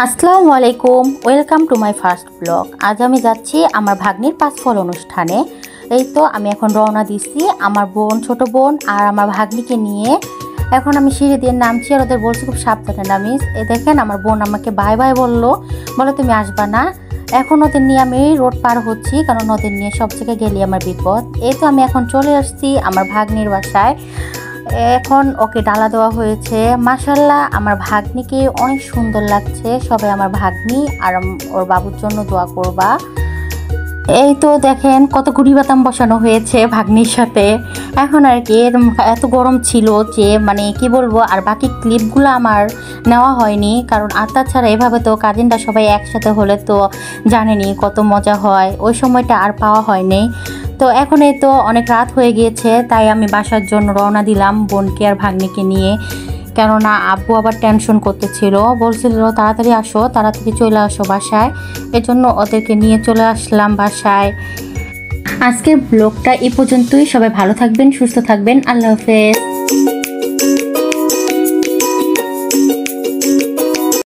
আসসালামু আলাইকুম, welcome to my first blog. আজ আমি যাচ্ছি আমার ভাগ্নির পাঁচফল অনুষ্ঠানে। এই তো আমি এখন রওনা দিচ্ছি আমার বোন, ছোট বোন আর আমার ভাগ্নিকে নিয়ে। এখন আমি সিঁড়ি দিয়ে নামছি আর ওদের বলছি খুব সাবধানে নামিস। এই দেখেন আমার বোন আমাকে বাই বাই বললো তুমি আসবা না। এখন ওদের নিয়ে আমি রোড পার হচ্ছি, কারণ ওদের নিয়ে সব জায়গায় গেলে আমার বিপদ। এই তো আমি এখন চলে আসছি আমার ভাগ্নির বাসায়। এখন ওকে ডালা দেওয়া হয়েছে। মাশাআল্লাহ আমার ভাগ্নিকে অনেক সুন্দর লাগছে। সবাই আমার ভাগ্নি আর ওর বাবুর জন্য দোয়া করবা। এই তো দেখেন কত ঘুড়ি বাতাম বসানো হয়েছে ভাগ্নির সাথে। এখন আর কি এত গরম ছিল যে কি বলবো, আর বাকি ক্লিপগুলো আমার নেওয়া হয়নি, কারণ আর তাছাড়া এভাবে তো কাজিনরা সবাই একসাথে হলে তো জানেনি কত মজা হয়, ওই সময়টা আর পাওয়া হয়নি। তো এখন এই তো অনেক রাত হয়ে গিয়েছে, তাই আমি বাসার জন্য রওনা দিলাম বোনকে আর ভাগ্নিকে নিয়ে। কেননা আব্বু আবার টেনশন করতেছিল, বলছিল তাড়াতাড়ি আসো, তাড়াতাড়ি চলে আসো বাসায়। এজন্য ওদেরকে নিয়ে চলে আসলাম বাসায়। আজকের ব্লগটা এই পর্যন্তই। সবাই ভালো থাকবেন, সুস্থ থাকবেন। আল্লাহ হাফেজ।